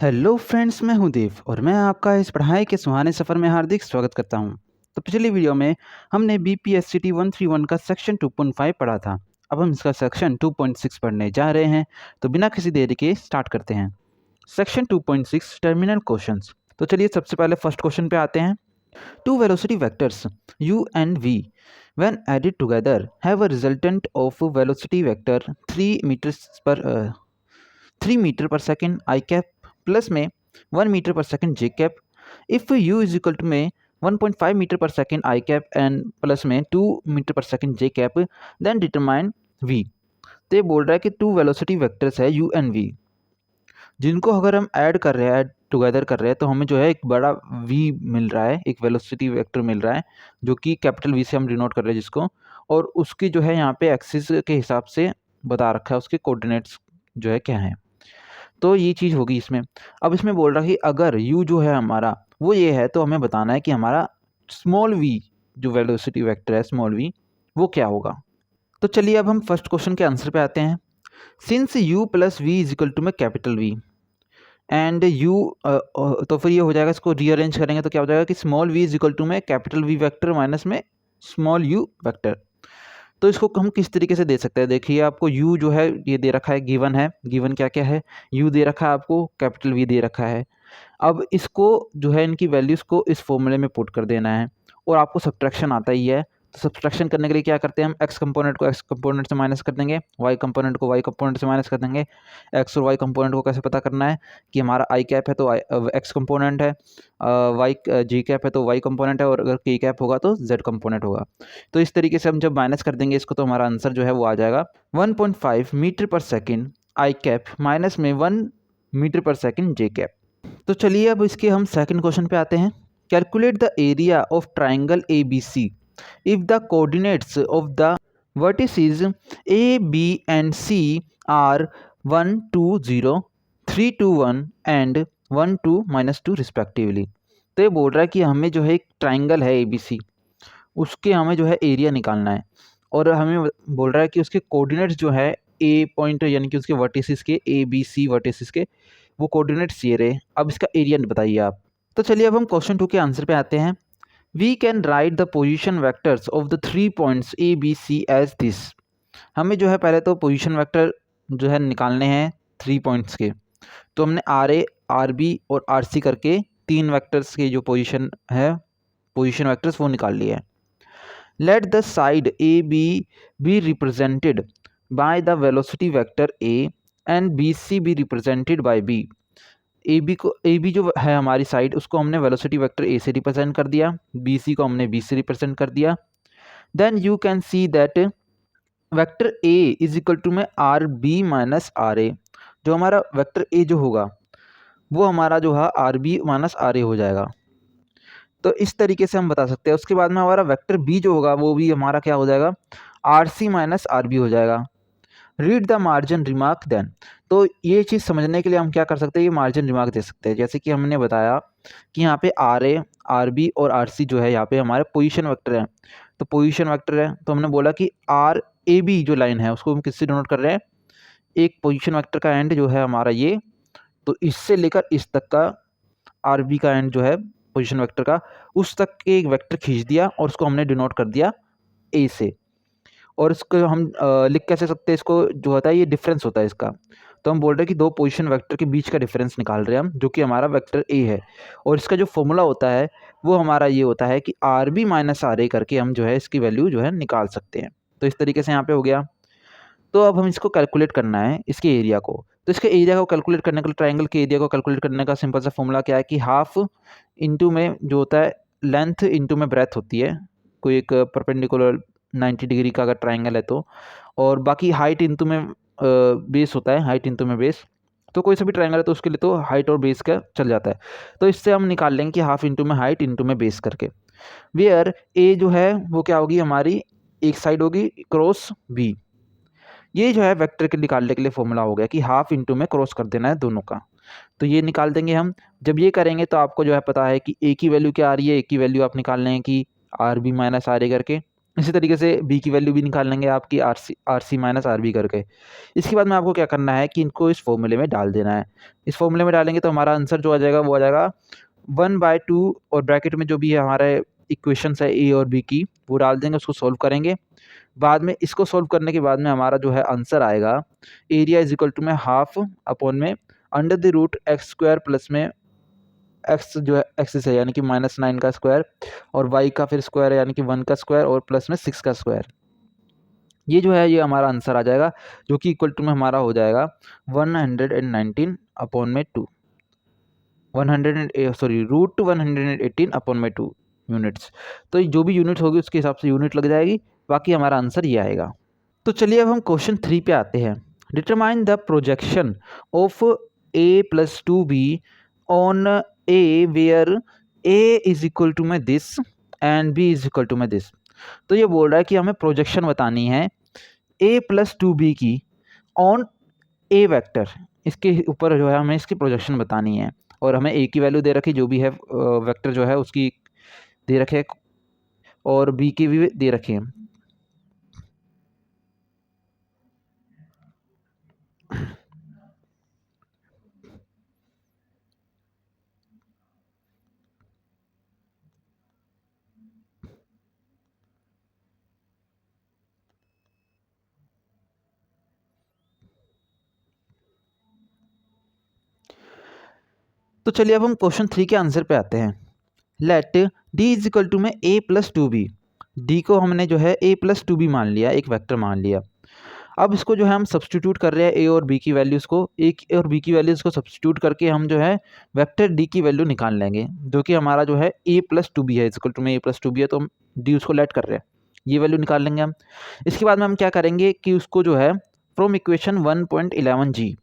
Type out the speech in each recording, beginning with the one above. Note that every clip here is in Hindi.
हेलो फ्रेंड्स, मैं हूं देव और मैं आपका इस पढ़ाई के सुहाने सफ़र में हार्दिक स्वागत करता हूं। तो पिछली वीडियो में हमने BPSCT 131 का सेक्शन 2.5 पढ़ा था। अब हम इसका सेक्शन 2.6 पढ़ने जा रहे हैं। तो बिना किसी देरी के स्टार्ट करते हैं। Section 2.6 terminal questions. तो चलिए सबसे पहले फर्स्ट क्वेश्चन पे आते हैं। Two velocity vectors u and v when added together have a resultant of velocity vector 3 meters per 3 metre per second I cap plus में 1 metre per second J cap if U is equal to में 1.5 metre per second I cap and plus में 2 metre per second J cap then determine V. तो ये बोल रहा है कि टू वेलोसिटी वेक्टर्स है यू एंड वी, जिनको अगर हम ऐड कर रहे हैं, ऐड टुगेदर कर रहे हैं, तो हमें जो है एक बड़ा वी मिल रहा है, एक वेलोसिटी वेक्टर मिल रहा है जो कि कैपिटल वी से हम डिनोट कर रहे हैं जिसको, और उसकी जो है यहाँ पे एक्सिस के हिसाब से बता रखा है, उसके कोऑर्डिनेट्स जो है क्या है। तो ये चीज़ होगी इसमें। अब इसमें बोल रहा है कि अगर u जो है हमारा वो ये है, तो हमें बताना है कि हमारा स्मॉल v जो वेलोसिटी वेक्टर है स्मॉल v वो क्या होगा। तो चलिए अब हम फर्स्ट क्वेश्चन के आंसर पे आते हैं। Since u plus V is equal to में कैपिटल V एंड u, तो फिर ये हो जाएगा, इसको रीअरेंज करेंगे तो क्या हो जाएगा कि small v is equal to में कैपिटल V वेक्टर माइनस में स्मॉल u वेक्टर। तो इसको हम किस तरीके से दे सकते हैं। देखिए आपको u जो है ये दे रखा है, गिवन है, गिवन क्या क्या है, u दे रखा है आपको, कैपिटल V दे रखा है। अब इसको जो है इनकी वैल्यूज़ को इस फॉर्मूले में पुट कर देना है, और आपको सब्ट्रैक्शन आता ही है। तो सब्ट्रैक्शन करने के लिए क्या करते हैं, हम x कंपोनेंट को x कंपोनेंट से माइनस कर देंगे, y कंपोनेंट को y कंपोनेंट से माइनस कर देंगे। x और y कंपोनेंट को कैसे पता करना है कि हमारा i कैप है तो x कंपोनेंट है, y g कैप है तो y कंपोनेंट है, और अगर k कैप होगा तो z कंपोनेंट होगा। तो इस तरीके से हम जब माइनस कर देंगे इसको, तो हमारा आंसर जो है वो आ जाएगा 1.5 metre per second I cap minus में 1 metre per second J cap. तो चलिए अब इसके हम सेकंड क्वेश्चन पे आते हैं। Calculate the area of triangle A B C if the coordinates of the vertices A B and C are 1 2 0 3 2 1 and 1 2 -2 respectively. तो ये बोल रहा है कि हमें जो है एक ट्राइंगल है ए बी सी, उसके हमें जो है एरिया निकालना है, और हमें बोल रहा है कि उसके कोऑर्डिनेट्स जो है ए पॉइंट यानी कि उसके वर्टिसेस के ए बी सी वर्टिसेस के वो कोऑर्डिनेट्स ये रहे। अब इसका एरिया बताइए आप। तो चलिए अब हम क्वेश्चन 2 के आंसर पे आते हैं। We can write the position vectors of the 3 points A B C as this. हमें जो है पहले तो पोजीशन वेक्टर जो है निकालने हैं 3 पॉइंट्स के। तो हमने आर ए आर बी और आर सी करके 3 वेक्टर्स के जो पोजीशन है, पोजीशन वेक्टर्स वो निकाल लिए हैं। Let the side A B represented by the velocity vector A and B C B represented by B. A B जो है हमारी साइड, उसको हमने वेलोसिटी वेक्टर ए से रिप्रेजेंट कर दिया, बी सी को हमने बी से रिप्रेजेंट कर दिया। Then you can see that vector A is equal to में R B minus R A. जो हमारा वेक्टर ए जो होगा वो हमारा जो है आर बी माइनस आर ए हो जाएगा। तो इस तरीके से हम बता सकते हैं। उसके बाद में हमारा वेक्टर बी जो होगा वो भी हमारा क्या हो जाएगा, R C minus R B हो जाएगा। Read the margin remark then. तो ये चीज़ समझने के लिए हम क्या कर सकते हैं, ये मार्जिन रिमार्क दे सकते हैं। जैसे कि हमने बताया कि यहाँ पे आर ए आर बी और आर सी जो है यहाँ पे हमारे पोजीशन वेक्टर है। तो पोजीशन वेक्टर है तो हमने बोला कि आर ए बी जो लाइन है उसको हम किससे डिनोट कर रहे हैं, एक पोजीशन वेक्टर का एंड जो है हमारा ये, तो इससे लेकर इस तक का आर बी का एंड जो है पोजीशन वेक्टर का, उस तक के एक वेक्टर खींच दिया और उसको हमने डिनोट कर दिया ए से। और इसको हम लिख कैसे सकते हैं, इसको जो होता है ये डिफरेंस होता है इसका। तो हम बोल रहे हैं कि दो पोजीशन वेक्टर के बीच का डिफरेंस निकाल रहे हैं हम, जो कि हमारा वेक्टर ए है। और इसका जो फॉर्मूला होता है वो हमारा ये होता है कि आर बी माइनस आर ए करके हम जो है इसकी वैल्यू जो है निकाल सकते हैं। तो इस तरीके से यहाँ पे हो गया। तो अब हम इसको कैलकुलेट करना है इसके एरिया को। तो इसके एरिया को कैलकुलेट करने के लिए, ट्राइंगल के एरिया को कैलकुलेट करने का सिंपल सा फॉर्मूला क्या है कि हाफ इंटू में जो होता है लेंथ इंटू में ब्रेथ होती है, कोई एक परपेंडिकुलर 90 डिग्री का अगर ट्राइंगल है तो, और बाकी हाइट इंटू में बेस होता है, हाइट इंटू में बेस। तो कोई सा भी ट्राइंगल है तो उसके लिए तो हाइट और बेस का चल जाता है। तो इससे हम निकाल लेंगे कि हाफ इंटू में हाइट इंटू में बेस करके, वेयर ए जो है वो क्या होगी हमारी, एक साइड होगी क्रॉस बी। ये जो है वेक्टर के निकालने के लिए फॉर्मूला हो गया कि हाफ इंटू में क्रॉस कर देना है दोनों का। तो ये निकाल देंगे हम। जब ये करेंगे तो आपको जो है पता है कि ए की वैल्यू क्या आ रही है, ए की वैल्यू आप निकाल लें कि आर बी माइनस आर ए करके, इसी तरीके से बी की वैल्यू भी निकाल लेंगे आपकी R C minus R B करके। इसके बाद में आपको क्या करना है कि इनको इस फॉर्मूले में डाल देना है। इस फॉर्मूले में डालेंगे तो हमारा आंसर जो आ जाएगा वो आ जाएगा 1/2 और ब्रैकेट में जो भी है हमारे इक्वेशंस है ए और बी की वो डाल देंगे, उसको सॉल्व करेंगे। बाद में इसको सॉल्व करने के बाद में हमारा जो है आंसर आएगा एरिया इज इक्वल टू में हाफ अपॉन में under the root X square plus में एक्स जो है एक्सिस है यानी कि -9 का स्क्वायर और वाई का फिर स्क्वायर है यानी कि 1 का स्क्वायर और प्लस में 6 का स्क्वायर। ये जो है ये हमारा आंसर आ जाएगा जो कि इक्वल टू में हमारा हो जाएगा 119 अपॉन में 2 रूट 118 अपॉन में 2 यूनिट्स। तो जो भी यूनिट होगी उसके हिसाब से यूनिट लग जाएगी, बाकी हमारा आंसर ये आएगा। तो चलिए अब हम क्वेश्चन 3 पे आते हैं। Determine the projection of a plus 2b on a where a is equal to में this and b is equal to में दिस। तो ये बोल रहा है कि हमें प्रोजेक्शन बतानी है a प्लस 2b की ऑन a वेक्टर, इसके ऊपर जो है हमें इसकी प्रोजेक्शन बतानी है और हमें a की वैल्यू दे रखी जो भी है वेक्टर जो है उसकी दे रखे और b की भी दे रखी है। तो चलिए अब हम क्वेश्चन 3 के आंसर पे आते हैं। Let D is equal to में a प्लस 2b। डी को हमने जो है a प्लस 2b मान लिया, एक वेक्टर मान लिया। अब इसको जो है हम सब्सटीट्यूट कर रहे हैं a और b की वैल्यूज़ को, a और b की वैल्यूज़ को सब्सटीट्यूट करके हम जो है वेक्टर d की वैल्यू निकाल लेंगे जो कि हमारा जो है a प्लस 2b है, इक्वल टू में a प्लस 2b है तो हम d उसको लेट कर रहे हैं, ये वैल्यू निकाल लेंगे हम। इसके बाद में हम क्या करेंगे कि उसको जो है from equation 1.11g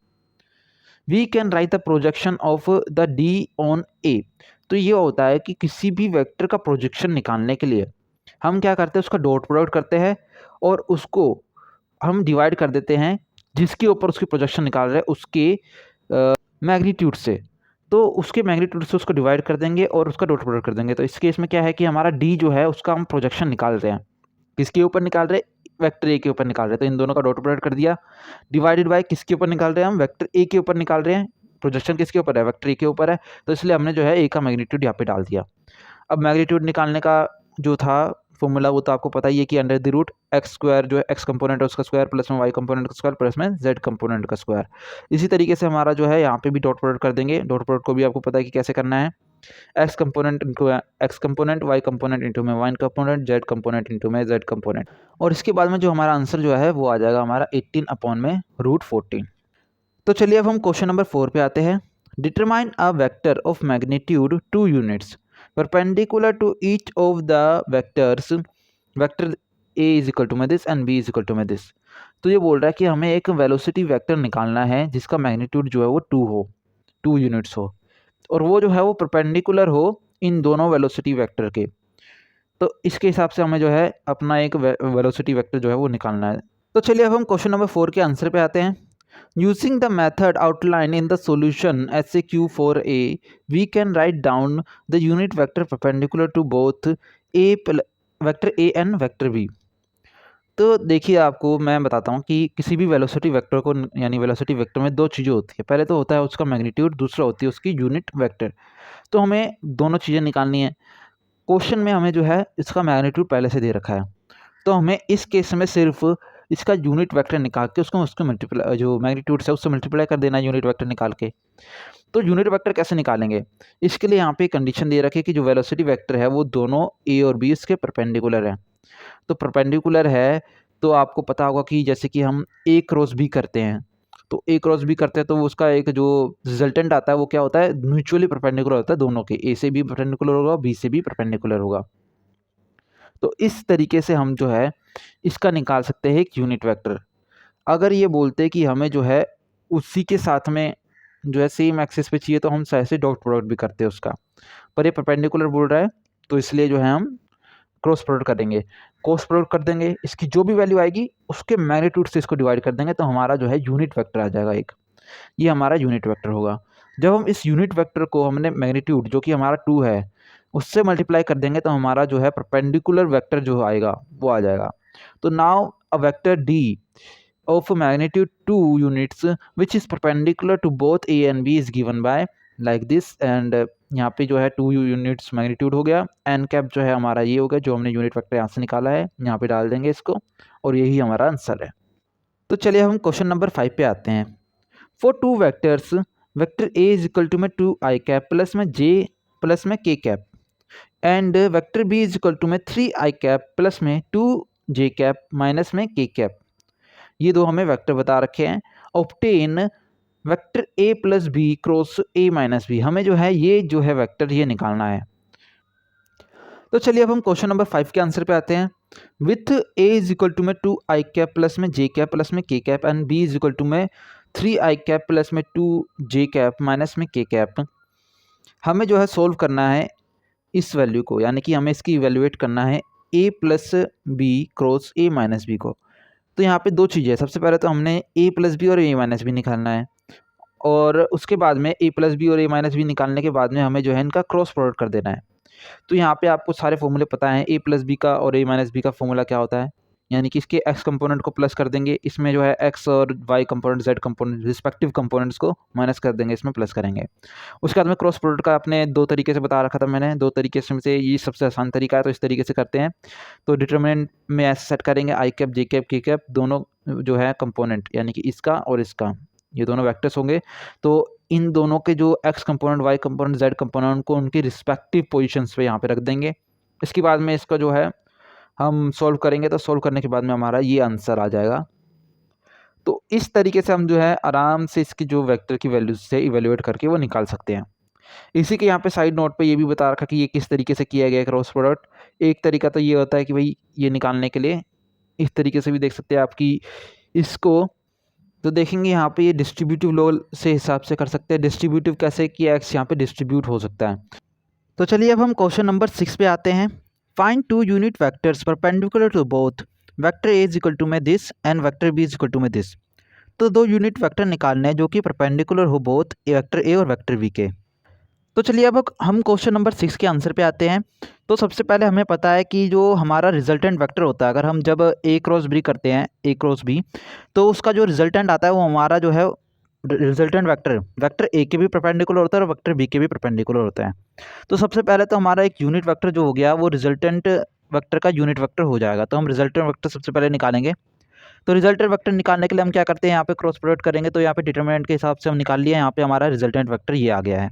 we can write the projection of the D on A. तो ये होता है कि किसी भी वेक्टर का प्रोजेक्शन निकालने के लिए हम क्या करते हैं उसका डॉट प्रोडक्ट करते हैं और उसको हम डिवाइड कर देते हैं जिसके ऊपर उसकी प्रोजेक्शन निकाल रहे हैं उसके मैग्नीट्यूड से। तो उसके मैग्नीट्यूड से उसको डिवाइड कर देंगे और उसका डॉट प्रोडक्ट कर देंगे। तो इस केस में क्या है कि हमारा डी जो है उसका हम प्रोजेक्शन निकाल रहे हैं, किसके ऊपर निकाल रहे हैं, वेक्टर ए के ऊपर निकाल रहे हैं। तो इन दोनों का डॉट प्रोडक्ट कर दिया, डिवाइडेड बाय किसके ऊपर निकाल रहे हैं हम, वेक्टर ए के ऊपर निकाल रहे हैं। प्रोजेक्शन किसके ऊपर है, वेक्टर ए के ऊपर है, तो इसलिए हमने जो है ए का मैग्नीट्यूड यहाँ पे डाल दिया। अब मैग्नीट्यूड निकालने का जो था फॉर्मूला वो तो आपको पता ही है कि under the root X square जो है एक्स कंपोनेंट है उसका स्क्वायर प्लस में वाई कंपोनेंट का स्क्वायर प्लस में जेड कंपोनेंट का स्क्वायर। इसी तरीके से हमारा जो है यहाँ पे भी डॉट प्रोडक्ट कर देंगे। डॉट प्रोडक्ट को भी आपको पता है कि कैसे करना है, X component into X component, Y component into में Y component, Z component into में जेड कंपोनेंट। और इसके बाद में जो हमारा आंसर जो है वो आ जाएगा हमारा 18 अपॉन में रूट 14। तो चलिए अब हम क्वेश्चन नंबर 4 पे आते हैं। Determine a vector of magnitude 2 units perpendicular to each of the vectors, vector A is equal to में this and B is equal to में दिस। तो ये बोल रहा है कि हमें एक वेलोसिटी वेक्टर निकालना है जिसका मैग्नीट्यूड जो है वो 2 हो, 2 यूनिट्स हो और वो जो है वो परपेंडिकुलर हो इन दोनों वेलोसिटी वेक्टर के। तो इसके हिसाब से हमें जो है अपना एक वेलोसिटी वेक्टर जो है वो निकालना है। तो चलिए अब हम क्वेश्चन नंबर 4 के आंसर पे आते हैं। Using the method outline in the solution SAQ4A we can write down the unit vector perpendicular to both vector A and vector B. तो देखिए आपको मैं बताता हूँ कि किसी भी वेलोसिटी वेक्टर को यानी वेलोसिटी वेक्टर में दो चीज़ें होती है, पहले तो होता है उसका मैग्नीट्यूड, दूसरा होती है उसकी यूनिट वेक्टर। तो हमें दोनों चीज़ें निकालनी है। क्वेश्चन में हमें जो है इसका मैग्नीट्यूड पहले से दे रखा है, तो हमें इस केस में सिर्फ इसका यूनिट वेक्टर निकाल के उसको उसके मल्टीप्लाई जो मैग्नीट्यूड है उससे मल्टीप्लाई कर देना है यूनिट वेक्टर निकाल के। तो यूनिट वेक्टर कैसे निकालेंगे, इसके लिए यहाँ पे कंडीशन दे रखी है कि जो वेलोसिटी वेक्टर है वो दोनों ए और बी इसके परपेंडिकुलर है। तो परपेंडिकुलर है तो आपको पता होगा कि जैसे कि हम ए क्रॉस बी करते हैं, तो ए क्रॉस बी करते हैं तो उसका एक जो रिजल्टेंट आता है वो क्या होता है, म्यूचुअली परपेंडिकुलर होता है दोनों के, ए से भी परपेंडिकुलर होगा बी से भी परपेंडिकुलर होगा। तो इस तरीके से हम जो है इसका निकाल सकते हैं एक यूनिट वेक्टर। अगर ये बोलते हैं कि हमें जो है उसी के साथ में जो है सेम एक्सिस पे चाहिए तो हम ऐसे डॉट प्रोडक्ट भी करते हैं उसका, पर ये परपेंडिकुलर बोल रहा है तो इसलिए जो है हम क्रॉस प्रोडक्ट करेंगे। क्रॉस प्रोडक्ट कर देंगे, इसकी जो भी वैल्यू आएगी उसके मैग्नीट्यूड से इसको डिवाइड कर देंगे तो हमारा जो है यूनिट वेक्टर आ जाएगा एक, ये हमारा यूनिट वेक्टर होगा। जब हम इस यूनिट वेक्टर को हमने मैग्नीट्यूड जो कि हमारा 2 है उससे मल्टीप्लाई कर देंगे तो हमारा जो है परपेंडिकुलर वेक्टर जो आएगा वो आ जाएगा। तो now a vector D of magnitude 2 units which is perpendicular to both a and b is given by like this and यहाँ पे जो है 2 यूनिट्स मैग्नीट्यूड हो गया, एन कैप जो है हमारा ये हो गया जो हमने यूनिट वेक्टर यहाँ से निकाला है, यहाँ पे डाल देंगे इसको और यही हमारा आंसर है। तो चलिए हम क्वेश्चन नंबर 5 पे आते हैं। For two vectors vector A is equal to में 2 आई कैप प्लस में जे प्लस में K cap and vector B is equal to में 3 आई कैप प्लस में 2 जे कैप माइनस में के कैप, ये दो हमें वेक्टर बता रखे हैं। Obtain vector A plus B cross A minus B, हमें जो है ये जो है वेक्टर ये निकालना है। तो चलिए अब हम क्वेश्चन नंबर 5 के आंसर पे आते हैं। With A is equal to में 2 आई कैप प्लस में जे कैप प्लस में K cap and B is equal to में 3 आई कैप प्लस में 2 जे कैप माइनस में के कैप, हमें जो है सोल्व करना है इस वैल्यू को, यानी कि हमें इसकी इवेल्युएट करना है A plus B cross A minus B को। तो यहाँ पे दो चीज़ें हैं, सबसे पहले तो हमने ए प्लस बी और ए माइनस बी निकालना है और उसके बाद में ए प्लस बी और ए माइनस बी निकालने के बाद में हमें जो है इनका क्रॉस प्रोडक्ट कर देना है। तो यहाँ पे आपको सारे फॉर्मूले पता हैं, ए प्लस बी का और ए माइनस बी का फॉर्मूला क्या होता है, यानी कि इसके एक्स कंपोनेंट को प्लस कर देंगे, इसमें जो है एक्स और Y component Z component respective components को माइनस कर देंगे, इसमें प्लस करेंगे। उसके बाद में क्रॉस प्रोडक्ट का आपने दो तरीके से बता रखा था मैंने, दो तरीके से ये सबसे आसान तरीका है, तो इस तरीके से करते हैं। तो डिटरमिनेंट में ऐसे सेट करेंगे आई cap J cap K cap दोनों जो है कंपोनेंट, यानी कि इसका और इसका, ये दोनों वेक्टर्स होंगे। तो इन दोनों के जो X component Y component Z component को उनकी रिस्पेक्टिव पोजीशंस पे यहाँ पे रख देंगे। इसके बाद में इसका जो है हम सॉल्व करेंगे, तो सॉल्व करने के बाद में हमारा ये आंसर आ जाएगा। तो इस तरीके से हम जो है आराम से इसकी जो वेक्टर की वैल्यूज से इवेल्युएट करके वो निकाल सकते हैं। इसी के यहाँ पे साइड नोट पे ये भी बता रखा कि ये किस तरीके से किया गया क्रॉस प्रोडक्ट। एक तरीका तो ये होता है कि भाई ये निकालने के लिए इस तरीके से भी देख सकते हैं आपकी इसको, तो देखेंगे यहाँ पे ये डिस्ट्रीब्यूटिव लॉ से हिसाब से कर सकते हैं। डिस्ट्रीब्यूटिव कैसे कि एक्स यहाँ पे डिस्ट्रीब्यूट हो सकता है। तो चलिए अब हम क्वेश्चन नंबर 6 पे आते हैं। Find two unit vectors perpendicular to both vector A is equal to में this and vector B is equal to में दिस। तो दो यूनिट वेक्टर निकालने हैं जो कि परपेंडिकुलर हो बोथ वेक्टर ए और वेक्टर बी के। तो चलिए अब हम क्वेश्चन नंबर 6 के आंसर पे आते हैं। तो सबसे पहले हमें पता है कि जो हमारा रिजल्टेंट वेक्टर होता है, अगर हम जब ए क्रॉस बी करते हैं ए क्रॉस बी, तो उसका जो रिजल्टेंट आता है वो हमारा जो है रिजल्टेंट वेक्टर वेक्टर ए के भी परपेंडिकुलर होता है और वेक्टर बी के भी परपेंडिकुलर होता है। तो सबसे पहले तो हमारा एक यूनिट वेक्टर जो हो गया वो रिजल्टेंट वेक्टर का यूनिट वेक्टर हो जाएगा। तो हम रिजल्टेंट वेक्टर सबसे पहले निकालेंगे। तो रिजल्टेंट वेक्टर निकालने के लिए हम क्या करते हैं, यहाँ पे क्रॉस प्रोडक्ट करेंगे, तो यहाँ पे डिटरमिनेंट के हिसाब से हम निकाल लिए, यहाँ पे हमारा रिजल्टेंट वेक्टर ये आ गया है।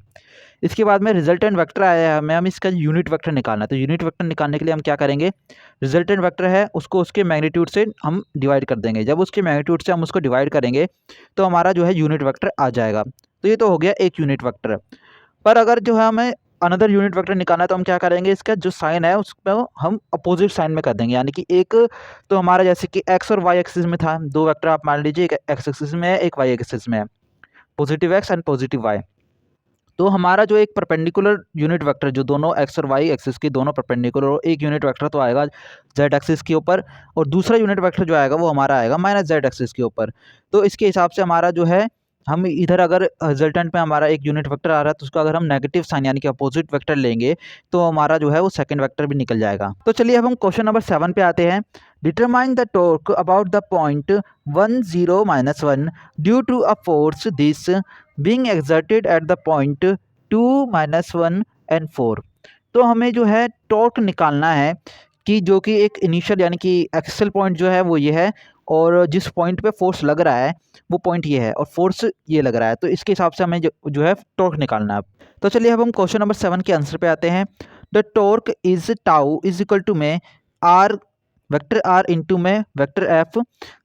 इसके बाद में रिजल्टेंट वेक्टर आया है, हमें इसका यूनिट वेक्टर निकालना है। तो यूनिट वेक्टर निकालने के लिए हम क्या करेंगे, रिजल्टेंट वेक्टर है उसको उसके मैग्नीट्यूड से हम डिवाइड कर देंगे। जब उसके मैग्नीट्यूड से हम उसको डिवाइड करेंगे तो हमारा जो है यूनिट वेक्टर आ जाएगा। तो ये तो हो गया एक यूनिट वेक्टर। पर अगर जो है हमें अनदर यूनिट वेक्टर निकालना है तो हम क्या करेंगे, इसका जो साइन है उसको हम अपोजिट साइन में कर देंगे। यानी कि एक तो हमारा जैसे कि एक्स और वाई एक्सिस में था, दो वेक्टर आप मान लीजिए, एक एक्स एक्सिस में है एक वाई एक्सिस में है, positive X and positive Y. तो हमारा जो एक परपेंडिकुलर यूनिट वेक्टर जो दोनों एक्स और वाई एक्सिस के दोनों परपेंडिकुलर हो, एक यूनिट वेक्टर तो आएगा जेड एक्सिस के ऊपर और दूसरा यूनिट वेक्टर जो आएगा वो हमारा आएगा माइनस जेड एक्सिस के ऊपर। तो इसके हिसाब से हमारा जो है हम इधर अगर रिजल्टेंट में हमारा एक यूनिट वेक्टर आ रहा है तो उसको अगर हम नेगेटिव साइन यानी कि अपोजिट वेक्टर लेंगे तो हमारा जो है वो सेकंड वेक्टर भी निकल जाएगा। तो चलिए अब हम क्वेश्चन नंबर 7 पे आते हैं। Determine the torque about the point 1 0 -1 due to a force this being exerted at the point 2 -1 and 4। तो हमें जो है टॉर्क निकालना है कि जो कि एक इनिशियल यानी कि एक्सेल पॉइंट जो है वो ये है और जिस पॉइंट पे फोर्स लग रहा है वो पॉइंट ये है और फोर्स ये लग रहा है। तो इसके हिसाब से हमें जो है टॉर्क निकालना है। तो चलिए अब हम क्वेश्चन नंबर 7 के आंसर पे आते हैं। The torque is tau is equal to में आर वेक्टर आर इंटू में वेक्टर एफ,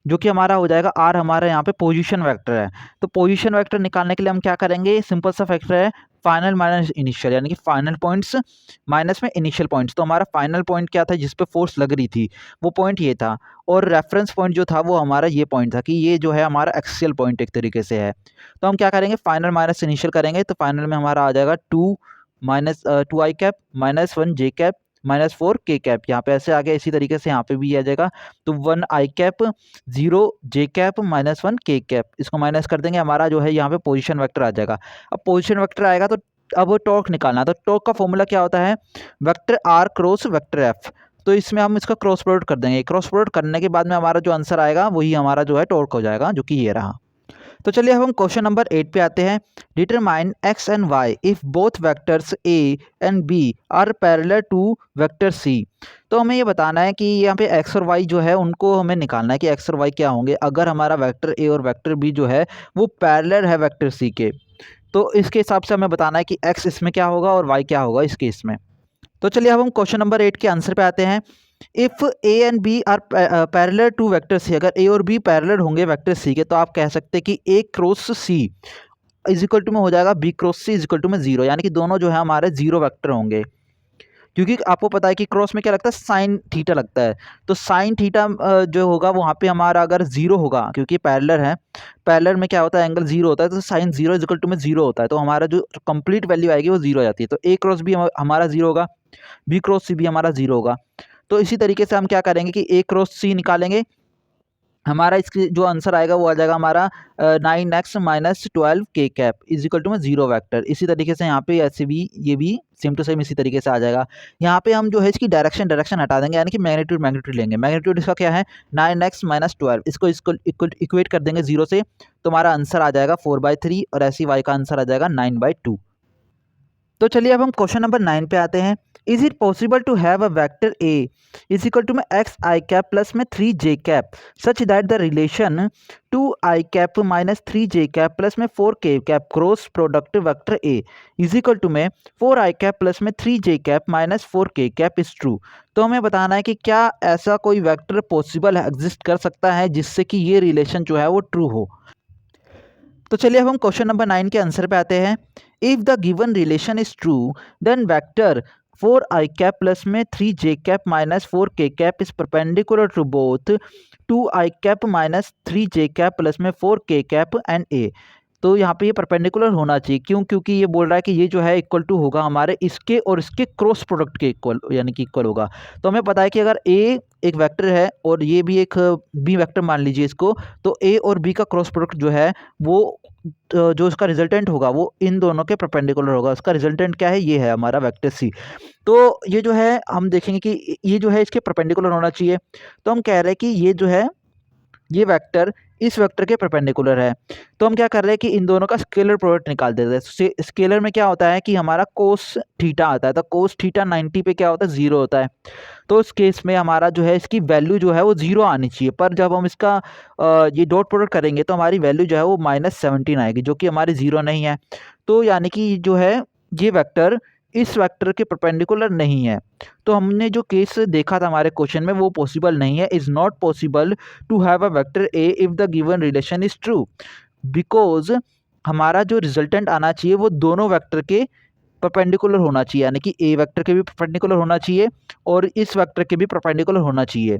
जो कि हमारा हो जाएगा आर हमारा यहाँ पे पोजीशन वेक्टर है। तो पोजीशन वेक्टर निकालने के लिए हम क्या करेंगे, सिंपल सा फैक्टर है फाइनल माइनस इनिशियल, यानी कि फाइनल पॉइंट्स माइनस में इनिशियल पॉइंट्स। तो हमारा फाइनल पॉइंट क्या था जिस पे फोर्स लग रही थी वो पॉइंट ये था और रेफरेंस पॉइंट जो था वो हमारा ये पॉइंट था कि ये जो है हमारा एक्सियल पॉइंट एक तरीके से है। तो हम क्या करेंगे, फाइनल माइनस इनिशियल करेंगे। तो फाइनल में हमारा आ जाएगा 2 - 2 I cap -1 J cap minus 4 K cap, यहाँ पे ऐसे आ गया, इसी तरीके से यहाँ पे भी आ जाएगा। तो 1 आई कैप 0 जे कैप माइनस 1 के कैप, इसको माइनस कर देंगे, हमारा जो है यहाँ पे पोजीशन वेक्टर आ जाएगा। अब पोजीशन वेक्टर आएगा तो अब टॉर्क निकालना, तो टॉर्क का फॉर्मूला क्या होता है, vector R cross vector F. तो इसमें हम इसका क्रॉस प्रोडक्ट कर देंगे, क्रॉस प्रोडक्ट करने के बाद में हमारा जो आंसर आएगा वही हमारा जो है टॉर्क हो जाएगा, जो कि ये रहा। तो चलिए अब हम क्वेश्चन नंबर 8 पे आते हैं। Determine X and Y if both vectors A and B are parallel to vector C. तो हमें ये बताना है कि यहाँ पे एक्स और वाई जो है उनको हमें निकालना है कि एक्स और वाई क्या होंगे अगर हमारा वेक्टर ए और वेक्टर बी जो है वो पैरेलल है वेक्टर सी के। तो इसके हिसाब से हमें बताना है कि एक्स इसमें क्या होगा और वाई क्या होगा इस केस में। तो चलिए अब हम क्वेश्चन नंबर 8 के आंसर पे आते हैं। If A and B are parallel to vector C, अगर ए और बी पैरेलल होंगे वेक्टर सी के, तो आप कह सकते हैं कि A cross C is equal to में हो जाएगा B cross C is equal to में 0, यानी कि दोनों जो है हमारे 0 वेक्टर होंगे, क्योंकि आपको पता है कि क्रॉस में क्या लगता है, साइन थीटा लगता है। तो साइन थीटा जो होगा वहाँ पे हमारा अगर 0 होगा, क्योंकि पैरेलल है, पैरेलल में क्या होता है, एंगल 0 होता है, तो साइन 0 इज इक्वल टू में 0 होता है, तो हमारा जो कंप्लीट वैल्यू आएगी वो 0 हो जाती है। तो ए क्रॉस बी हमारा 0 होगा, बी क्रॉस सी भी हमारा 0 होगा। तो इसी तरीके से हम क्या करेंगे कि ए क्रॉस सी निकालेंगे, हमारा इसकी जो आंसर आएगा वो आ जाएगा हमारा 9x माइनस 12 के कैप इज इक्वल टू में 0 वैक्टर। इसी तरीके से यहाँ पे ऐसे भी ये भी सेम टू सेम इसी तरीके से आ जाएगा। यहाँ पे हम जो है इसकी डायरेक्शन हटा देंगे, यानी कि मैग्नीट्यूड लेंगे। मैग्नीट्यूड इसका क्या है, 9x माइनस 12, इसको इक्वेट कर देंगे 0 से, तो हमारा आंसर आ जाएगा 4/3 और ऐसी y का आंसर आ जाएगा 9/2। तो चलिए अब हम क्वेश्चन नंबर 9 पे आते हैं। Is it possible to have a vector A is equal to में एक्स आई कैप प्लस में 3 J cap such that the relation 2 I cap minus 3 J cap plus में 4 K cap cross product vector A is equal to में 4 आई कैप प्लस में 3 J cap minus 4 K cap is true. तो हमें बताना है कि क्या ऐसा कोई वेक्टर पॉसिबल एग्जिस्ट कर सकता है जिससे कि ये रिलेशन जो है वो ट्रू हो। तो चलिए अब हम क्वेश्चन नंबर 9 के आंसर पे आते हैं। If the given relation is true then vector 4 I cap plus में 3 J cap minus 4 K cap is perpendicular to both 2 I cap minus 3 J cap plus में 4 के कैप एंड ए। तो यहाँ पे ये परपेंडिकुलर होना चाहिए, क्यों, क्योंकि ये बोल रहा है कि ये जो है इक्वल टू होगा हमारे इसके और इसके क्रॉस प्रोडक्ट के इक्वल, यानी कि इक्वल होगा। तो हमें पता है कि अगर ए एक वेक्टर है और ये भी एक बी वेक्टर मान लीजिए इसको, तो ए और बी का क्रॉस प्रोडक्ट जो है वो जो इसका रिजल्टेंट होगा वो इन दोनों के परपेंडिकुलर होगा। उसका रिजल्टेंट क्या है, ये है हमारा वेक्टर सी। तो ये जो है हम देखेंगे कि ये जो है इसके परपेंडिकुलर होना चाहिए। तो हम कह रहे हैं कि ये जो है ये वेक्टर इस वेक्टर के परपेंडिकुलर है। तो हम क्या कर रहे हैं कि इन दोनों का स्केलर प्रोडक्ट निकाल देते हैं। स्केलर में क्या होता है कि हमारा कोस थीटा आता है, तो कोस थीटा 90 पे क्या होता है, 0 होता है। तो इस केस में हमारा जो है इसकी वैल्यू जो है वो 0 आनी चाहिए, पर जब हम इसका ये डॉट प्रोडक्ट करेंगे तो हमारी वैल्यू जो है वो -17 आएगी, जो कि हमारी 0 नहीं है। तो यानी कि जो है ये वेक्टर इस वेक्टर के परपेंडिकुलर नहीं है। तो हमने जो केस देखा था हमारे क्वेश्चन में वो पॉसिबल नहीं है। Is not possible to have a vector A if the given relation is true, because हमारा जो रिजल्टेंट आना चाहिए वो दोनों वेक्टर के परपेंडिकुलर होना चाहिए, यानी कि ए वेक्टर के भी परपेंडिकुलर होना चाहिए और इस वेक्टर के भी परपेंडिकुलर होना चाहिए।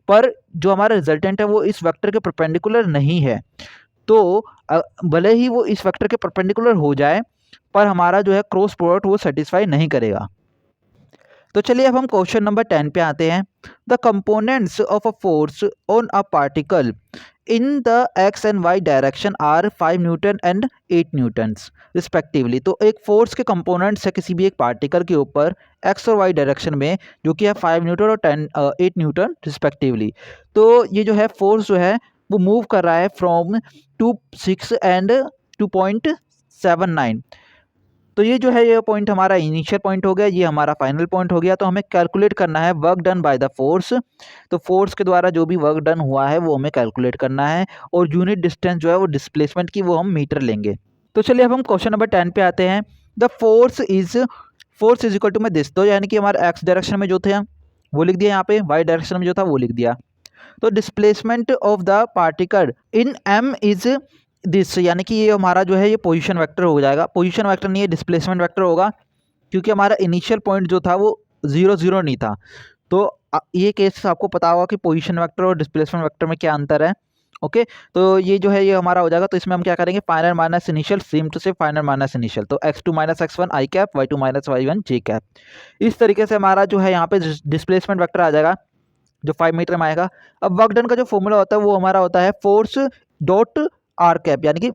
पर जो हमारा रिजल्टेंट है वो इस वेक्टर के परपेंडिकुलर नहीं है। तो भले ही वो इस वेक्टर के परपेंडिकुलर हो जाए, पर हमारा जो है क्रॉस प्रोडक्ट वो सेटिस्फाई नहीं करेगा। तो चलिए अब हम क्वेश्चन नंबर 10 पे आते हैं। The components of a force on a particle in the X and Y direction are 5 newton and 8 newtons respectively. तो एक फोर्स के कंपोनेंट्स है किसी भी एक पार्टिकल के ऊपर एक्स और वाई डायरेक्शन में, जो कि है 5 न्यूटन और 8 न्यूटन रिस्पेक्टिवली। तो ये जो है फोर्स जो है वो मूव कर रहा है फ्रॉम 2.6 एंड 2.79। तो ये जो है ये पॉइंट हमारा इनिशियल पॉइंट हो गया, ये हमारा फाइनल पॉइंट हो गया। तो हमें कैलकुलेट करना है work done by the force. तो फोर्स के द्वारा जो भी वर्क डन हुआ है वो हमें कैलकुलेट करना है, और यूनिट डिस्टेंस जो है वो डिस्प्लेसमेंट की वो हम मीटर लेंगे। तो चलिए अब हम क्वेश्चन नंबर 10 पे आते हैं। The force is equal to में दिस, तो यानी कि हमारे एक्स डायरेक्शन में जो थे वो लिख दिया, यहाँ पे वाई डायरेक्शन में जो था वो लिख दिया। तो displacement of the particle in M is this, यानी कि ये हमारा जो है ये पोजीशन वेक्टर हो जाएगा। पोजीशन वेक्टर नहीं है, डिस्प्लेसमेंट वेक्टर होगा, क्योंकि हमारा इनिशियल पॉइंट जो था वो 0 0 नहीं था। तो ये केस आपको पता होगा कि पोजीशन वेक्टर और डिस्प्लेसमेंट वेक्टर में क्या अंतर है। ओके, तो ये जो है ये हमारा हो जाएगा। तो इसमें हम क्या करेंगे, final minus initial same to same final minus initial, तो x2 minus x1 I cap, y2 minus y1 J cap. इस तरीके से हमारा जो है यहाँ पे डिस्प्लेसमेंट वेक्टर आ जाएगा जो 5 मीटर में आएगा। अब वर्क डन का जो फॉर्मूला होता है वो हमारा होता है फोर्स डॉट आर कैप, यानी कि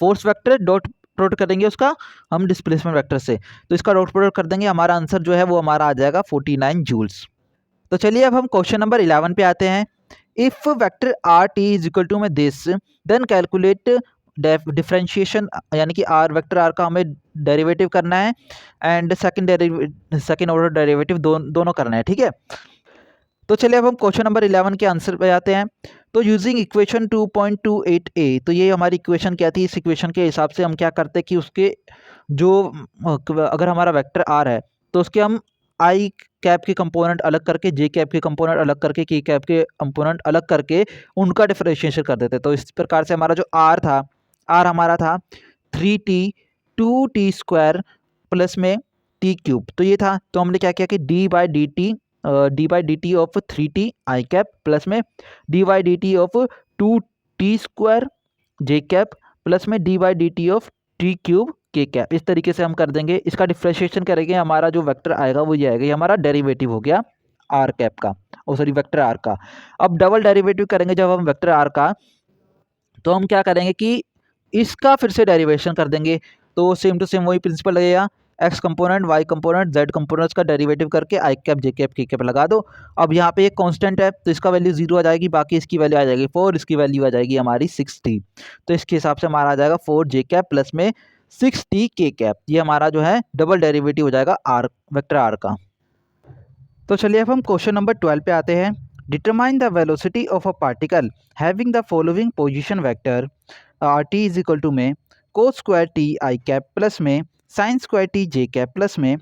फोर्स वेक्टर डॉट प्रोडक्ट करेंगे उसका हम डिस्प्लेसमेंट वेक्टर से, तो इसका डॉट प्रोडक्ट कर देंगे, हमारा आंसर जो है वो हमारा आ जाएगा 49 जूल्स। तो चलिए अब हम क्वेश्चन नंबर 11 पे आते हैं। If vector R T is equal to में दिस, देन कैलकुलेट डिफरेंशिएशन, यानी कि आर वेक्टर आर का हमें डेरिवेटिव करना है एंड सेकंड ऑर्डर डेरिवेटिव दोनों करना है, ठीक है। तो चलिए अब हम क्वेश्चन नंबर 11 के आंसर पे आते हैं। तो यूजिंग इक्वेशन 2.28a, तो ये हमारी इक्वेशन क्या थी, इस इक्वेशन के हिसाब से हम क्या करते हैं कि उसके जो अगर हमारा वेक्टर आर है तो उसके हम आई कैप के कंपोनेंट अलग करके, जे कैप के कंपोनेंट अलग करके, के कैप के कंपोनेंट अलग करके उनका डिफरेंशिएशन कर देते। तो इस प्रकार से हमारा जो आर था, आर हमारा था 3t 2t स्क्वायर प्लस में टी क्यूब, तो ये था। तो हमने क्या किया कि D by D T of 3t I cap plus में D by D T of 2t square J cap plus में D by D T of T cube K cap. इस तरीके से हम कर देंगे, इसका डिफ्रेंशिएशन करेंगे, हमारा जो वेक्टर आएगा वो ये आएगा, ये हमारा डेरिवेटिव हो गया आर कैप का, ओ सॉरी वेक्टर आर का। अब डबल डेरिवेटिव करेंगे जब हम वेक्टर आर का, तो हम क्या करेंगे कि इसका फिर से डेरिवेशन कर देंगे। तो सेम टू सेम वही प्रिंसिपल लगेगा, X component Y component Z components का डेरिवेटिव करके I cap J cap K cap लगा दो। अब यहाँ पे एक कांस्टेंट है तो इसका वैल्यू 0 आ जाएगी, बाकी इसकी वैल्यू आ जाएगी 4, इसकी वैल्यू आ जाएगी हमारी 6t। तो इसके हिसाब से हमारा आ जाएगा 4 जे कैप प्लस में 6t के कैप, ये हमारा जो है डबल डेरिवेटिव हो जाएगा आर वेक्टर आर का। तो चलिए अब हम क्वेश्चन नंबर 12 पे आते हैं। Determine the velocity of a particle having the following position vector R T is equal to में cos square T I cap plus में sine square T J cap plus में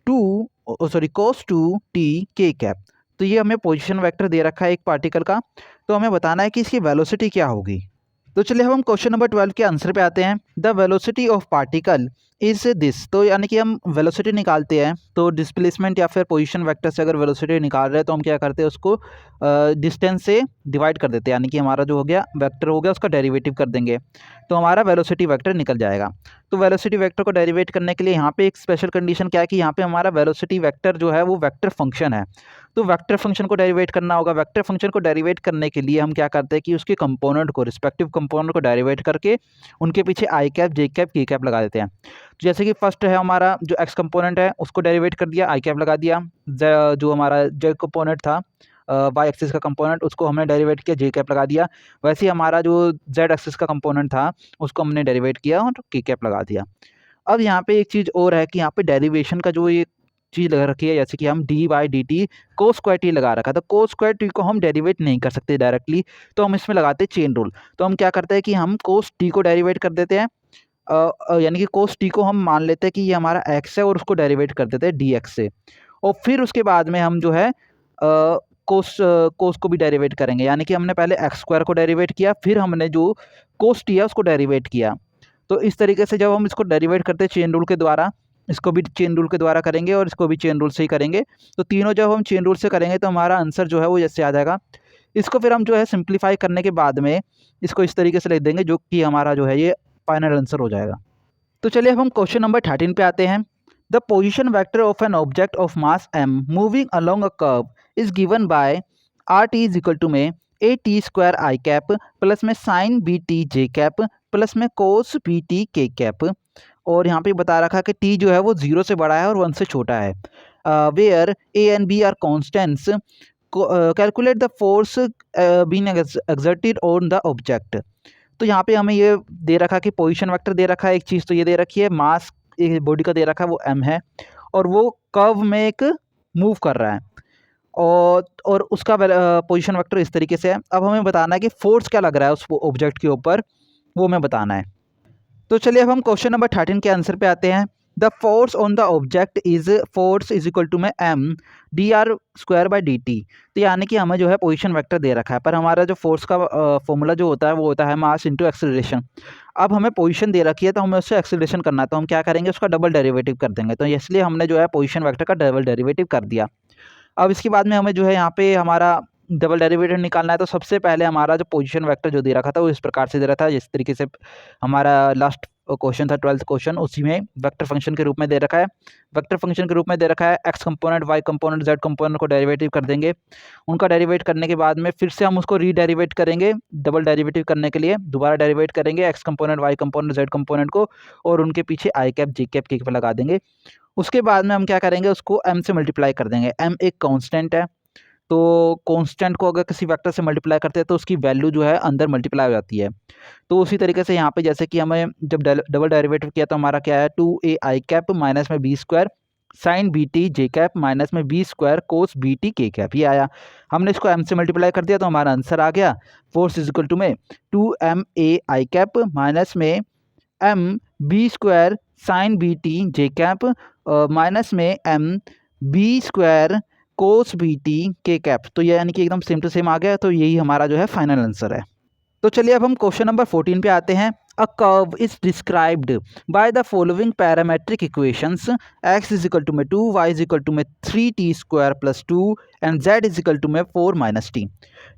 कोस 2 टी के कैप। तो ये हमें पोजीशन वेक्टर दे रखा है एक पार्टिकल का, तो हमें बताना है कि इसकी वेलोसिटी क्या होगी। तो चलिए हम क्वेश्चन नंबर 12 के आंसर पे आते हैं। The velocity of particle is this, तो यानी कि हम वेलोसिटी निकालते हैं तो डिस्प्लेसमेंट या फिर पोजीशन वेक्टर से अगर वेलोसिटी निकाल रहे हैं तो हम क्या करते हैं, उसको डिस्टेंस से डिवाइड कर देते हैं, यानी कि हमारा जो हो गया वेक्टर हो गया उसका डेरिवेटिव कर देंगे तो हमारा वेलोसिटी वेक्टर निकल जाएगा। तो वेलोसिटी वेक्टर को डेरिवेट करने के लिए यहाँ पे एक स्पेशल कंडीशन क्या है कि यहाँ पे हमारा वेलोसिटी वेक्टर जो है वो वेक्टर फंक्शन है, तो वेक्टर फंक्शन को डेरिवेट करना होगा। वेक्टर फंक्शन को डेरिवेट करने के लिए हम क्या करते हैं कि उसके कंपोनेंट को, रिस्पेक्टिव कंपोनेंट को डेरिवेट करके उनके पीछे I cap J cap K cap लगा देते हैं। तो जैसे कि फर्स्ट है हमारा जो एक्स कंपोनेंट है उसको डेरिवेट कर दिया, आई कैप लगा दिया। जो हमारा जेड कंपोनेंट था वाई एक्सिस का कंपोनेंट, उसको हमने डेरिवेट किया, जे कैप लगा दिया। वैसे ही हमारा जो जेड एक्सिस का कंपोनेंट था उसको हमने डेरिवेट किया और के कैप लगा दिया। अब यहाँ पे एक चीज़ और है कि यहाँ पे डेरिवेशन का जो ये चीज़ लगा रखी है, जैसे कि हम D by D T cos square T लगा रखा था, कोस स्क्वायर टी को हम डेरिवेट नहीं कर सकते डायरेक्टली, तो हम इसमें लगाते हैं चेन रूल। तो हम क्या करते हैं कि हम कोस टी को डेरिवेट कर देते हैं, यानी कि कोस टी को हम मान लेते हैं कि ये हमारा एक्स है और उसको डेरिवेट कर देते हैं डी एक्स से, और फिर उसके बाद में हम जो है कोस को भी डेरिवेट करेंगे, यानी कि हमने पहले एक्स स्क्वायर को डेरिवेट किया, फिर हमने जो कोस टी है उसको डेरिवेट किया। तो इस तरीके से जब हम इसको डेरिवेट करते हैं चेन रूल के द्वारा, इसको भी चेन रूल के द्वारा करेंगे और इसको भी चेन रूल से ही करेंगे, तो तीनों जब हम चेन रूल से करेंगे तो हमारा आंसर जो है वो जैसे आ जाएगा। इसको फिर हम जो है सिंप्लीफाई करने के बाद में इसको इस तरीके से लिख देंगे जो कि हमारा जो है ये फाइनल आंसर हो जाएगा। तो चलिए अब हम क्वेश्चन नंबर 13 पे आते हैं। The position vector of an object of mass m moving along a curve is given by R T is equal to में A T square I cap plus में sine B T J cap plus में cos B T K cap, और यहाँ पे बता रखा है कि टी जो है वो 0 से बड़ा है और 1 से छोटा है। Where A and B are constants, calculate the force being exerted on the object. तो यहाँ पे हमें ये दे रखा है कि पोजीशन वेक्टर दे रखा है, एक चीज़ तो ये दे रखी है, मास बॉडी का दे रखा है वो m है, और वो कर्व में एक मूव कर रहा है, और उसका पोजीशन वेक्टर इस तरीके से है। अब हमें बताना है कि फोर्स क्या लग रहा है उस ऑब्जेक्ट के ऊपर, वो हमें बताना है। तो चलिए अब हम क्वेश्चन नंबर 13 के आंसर पे आते हैं। The force on the object is equal to में m D R square by D T. तो यानी कि हमें जो है पोजीशन वेक्टर दे रखा है, पर हमारा जो फोर्स का फॉर्मूला जो होता है वो होता है मास इंटू एक्सेलरेशन। अब हमें पोजीशन दे रखी है तो हमें उससे एक्सेलरेशन करना है, तो हम क्या करेंगे, उसका डबल डेरिवेटिव कर देंगे। तो इसलिए हमने जो है पोजीशन वेक्टर का डबल डेरिवेटिव कर दिया। अब इसके बाद में हमें जो है यहाँ पे हमारा डबल डेरिवेटिव निकालना है तो सबसे पहले हमारा जो पोजीशन वेक्टर जो दे रखा था वो इस प्रकार से दे रहा था, जिस तरीके से हमारा लास्ट क्वेश्चन था 12th क्वेश्चन, उसी में वेक्टर फंक्शन के रूप में दे रखा है। वेक्टर फंक्शन के रूप में दे रखा है, X component Y component Z component को डेरिवेटिव कर देंगे। उनका डेरिवेट करने के बाद में फिर से हम उसको रीडेरिवेट करेंगे डबल डेरिवेटिव करने के लिए, दोबारा डेरिवेट करेंगे X component Y component Z component को, और उनके पीछे I cap J cap K cap लगा देंगे। उसके बाद में हम क्या करेंगे, उसको एम से मल्टीप्लाई कर देंगे। एम एक कांस्टेंट है, तो कांस्टेंट को अगर किसी वेक्टर से मल्टीप्लाई करते हैं तो उसकी वैल्यू जो है अंदर मल्टीप्लाई हो जाती है। तो उसी तरीके से यहाँ पे जैसे कि हमें जब डबल डेरिवेटिव किया तो हमारा क्या है, 2a आई कैप माइनस में B square sine B T J cap minus में B square cos B T K cap, ये आया। हमने इसको m से मल्टीप्लाई कर दिया तो हमारा आंसर आ गया फोर्स इज इक्वल टू में 2ma आई कैप माइनस में m B square sine B T J cap minus में m B square cos B T K cap. तो ये यानी कि एकदम सेम टू सेम आ गया, तो यही हमारा जो है फाइनल आंसर है। तो चलिए अब हम क्वेश्चन नंबर 14 पे आते हैं। A curve is described by the following parametric equations, x is equal to में 2, y इज इक्वल टू में 3t square plus 2 and z is equal to में 4 minus t।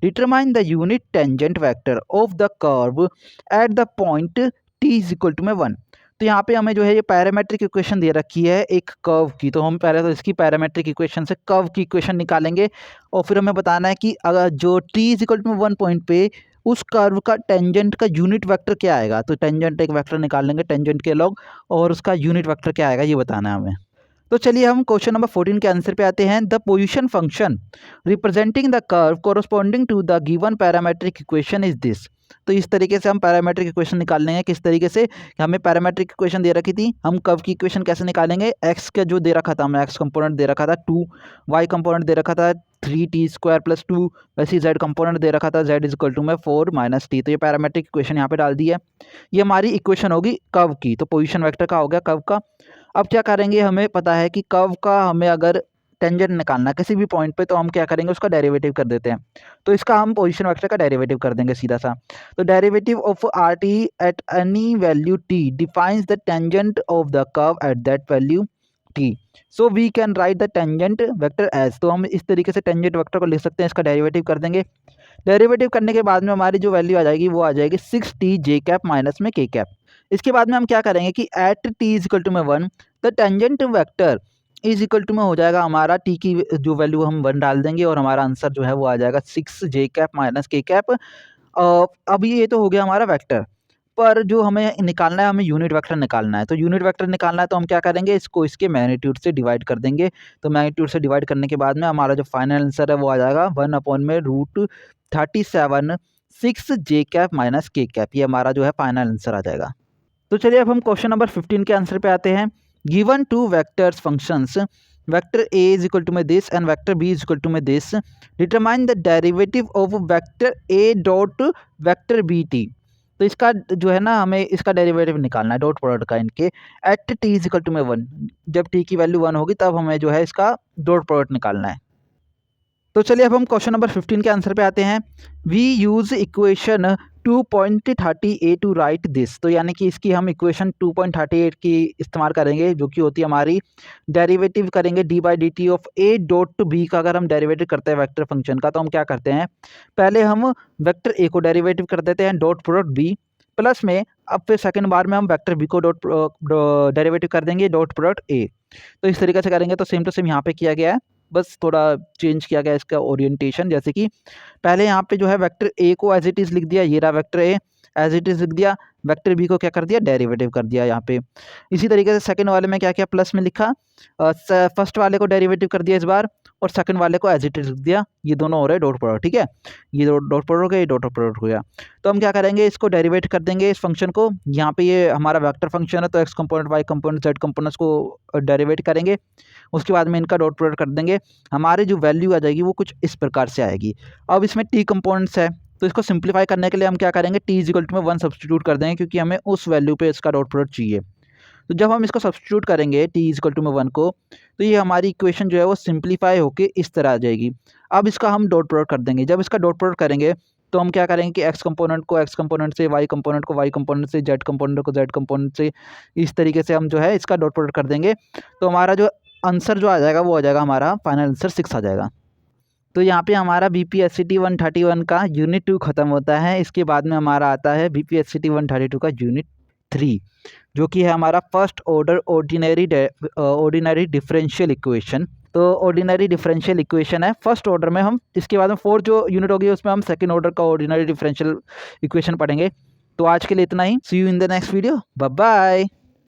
Determine the unit tangent vector of the curve at the point t is equal to में 1। तो यहाँ पे हमें जो है ये पैरामेट्रिक इक्वेशन दे रखी है एक कर्व की, तो हम पहले तो इसकी पैरामेट्रिक इक्वेशन से कर्व की इक्वेशन निकालेंगे, और फिर हमें बताना है कि अगर जो t इज इक्वल टू में 1 पॉइंट पे उस कर्व का टेंजेंट का यूनिट वेक्टर क्या आएगा। तो टेंजेंट एक वेक्टर निकाल लेंगे टेंजेंट के लॉग, और उसका यूनिट वेक्टर क्या आएगा ये बताना है हमें। तो चलिए हम क्वेश्चन नंबर 14 के आंसर पे आते हैं। The position function representing the curve corresponding to the given parametric equation is this. तो इस तरीके से हम पैरामेट्रिक इक्वेशन निकाल लेंगे। किस तरीके से, हमें पैरामेट्रिक इक्वेशन दे रखी थी, हम कर्व की इक्वेशन कैसे निकालेंगे, एक्स का जो दे रखा था हमें एक्स कंपोनेंट दे रखा था 2, वाई कंपोनेंट दे रखा था 3t स्क्वायर प्लस 2, वैसे ही जेड कंपोनेंट दे रखा था z इज इक्वल टू में 4 माइनस टी। तो ये पैरामेट्रिक इक्वेशन यहाँ पे डाल दी है, ये हमारी इक्वेशन होगी कर्व की। तो पोजीशन वेक्टर का हो गया कर्व का। अब क्या करेंगे, हमें पता है कि कर्व का हमें अगर टेंजेंट निकालना है किसी भी पॉइंट पे, तो हम क्या करेंगे उसका डेरिवेटिव कर देते हैं। तो इसका हम पोजीशन वेक्टर का डेरिवेटिव कर देंगे सीधा सा। तो derivative of R T at any value T defines the tangent of the curve at that value T. So we can write the tangent vector as. तो हम इस तरीके से टेंजेंट वेक्टर को लिख सकते हैं, इसका डेरिवेटिव कर देंगे। डेरिवेटिव करने के बाद में हमारी जो वैल्यू आ जाएगी वो आ जाएगी 6t जे कैप माइनस में के कैप। इसके बाद में हम क्या करेंगे कि at T is equal to में 1 the tangent vector is equal to में हो जाएगा हमारा टी की जो वैल्यू हम 1 डाल देंगे, और हमारा आंसर जो है वो आ जाएगा 6 जे कैप माइनस के कैप। अभी ये तो हो गया हमारा वेक्टर, पर जो हमें निकालना है, हमें यूनिट वेक्टर निकालना है। तो यूनिट वेक्टर निकालना है तो हम क्या करेंगे, इसको इसके मैग्नीट्यूड से डिवाइड कर देंगे। तो मैग्नीट्यूड से डिवाइड करने के बाद में हमारा जो फाइनल आंसर है वो आ जाएगा 1/√37 6 जे कैप माइनस के कैप। ये हमारा जो है फाइनल आंसर आ जाएगा। तो चलिए अब हम क्वेश्चन नंबर 15 के आंसर पे आते हैं। Given two vectors functions vector a is equal to में this and vector b is equal to में this, determine the derivative of vector a dot vector B T. तो इसका जो है ना, हमें इसका डेरिवेटिव निकालना है डॉट प्रोडक्ट का इनके at t is equal to में 1। जब t की वैल्यू 1 होगी तब हमें जो है इसका डॉट प्रोडक्ट निकालना है। तो चलिए अब हम क्वेश्चन नंबर 15 के आंसर पे आते हैं। We use equation 2.38 to write this. तो यानी कि इसकी हम इक्वेशन 2.38 की इस्तेमाल करेंगे, जो कि होती है हमारी डेरिवेटिव करेंगे D by D T of A dot B का। अगर हम डेरिवेटिव करते हैं वेक्टर फंक्शन का तो हम क्या करते हैं, पहले हम वेक्टर ए को डेरिवेटिव कर देते हैं डॉट प्रोडक्ट बी प्लस में, अब फिर सेकंड बार में हम वेक्टर बी को डॉट डेरिवेटिव कर देंगे डॉट प्रोडक्ट ए। तो इस तरीके से करेंगे। तो सेम टू सेम यहाँ पे किया गया है, बस थोड़ा चेंज किया गया इसका ओरिएंटेशन। जैसे कि पहले यहाँ पे जो है वेक्टर ए को एज इट इज़ लिख दिया, ये रहा vector A as it is लिख दिया, वेक्टर बी को क्या कर दिया, डेरिवेटिव कर दिया यहाँ पे। इसी तरीके से सेकंड वाले में क्या किया, प्लस में लिखा, फर्स्ट वाले को डेरिवेटिव कर दिया इस बार, और सेकंड वाले को एज इट इज़ लिख दिया। ये दोनों हो रहे डॉट प्रोडक्ट, ठीक है, ये डॉट प्रोडक्ट हो गया, ये डॉट प्रोडक्ट हो गया। तो हम क्या करेंगे, इसको डेरिवेट कर देंगे इस फंक्शन को। यहाँ पे ये हमारा वेक्टर फंक्शन है तो x component Y component Z components को डेरिवेट करेंगे। उसके बाद में इनका डॉट प्रोडक्ट कर देंगे। हमारी जो वैल्यू आ जाएगी वो कुछ इस प्रकार से आएगी। अब इसमें टी कंपोनेंट्स है तो इसको सिंप्लीफाई करने के लिए हम क्या करेंगे, टी इज इक्वल टू में 1 सब्सटीट्यूट कर देंगे, क्योंकि हमें उस वैल्यू पे इसका डॉट प्रोडक्ट चाहिए। तो जब हम इसको सब्सटीट्यूट करेंगे टी इज इक्वल टू में 1 को, तो ये हमारी इक्वेशन जो है वो सिंप्लीफाई होके इस तरह आ जाएगी। अब इसका हम डॉट प्रोडक्ट कर देंगे। जब इसका डॉट प्रोडक्ट करेंगे तो हम क्या करेंगे कि एक्स कंपोनेंट को एक्स कंपोनेंट से, वाई कंपोनेंट को वाई कंपोनेंट से, जेड कंपोनेंट को जेड कंपोनेंट से, इस तरीके से हम जो है इसका डॉट प्रोडक्ट कर देंगे। तो हमारा जो आंसर जो आ जाएगा वो आ जाएगा हमारा फाइनल आंसर 6 आ जाएगा। तो यहाँ पे हमारा BPSCT 131 का यूनिट 2 खत्म होता है। इसके बाद में हमारा आता है BPSCT 132 का यूनिट 3, जो कि है हमारा first order ordinary differential equation. तो ऑर्डिनरी डिफरेंशियल इक्वेशन है फर्स्ट ऑर्डर में हम, इसके बाद में 4 जो यूनिट होगी उसमें हम सेकंड ऑर्डर का ऑर्डिनरी डिफरेंशियल इक्वेशन पढ़ेंगे। तो आज के लिए इतना ही। See you in the next video. Bye bye.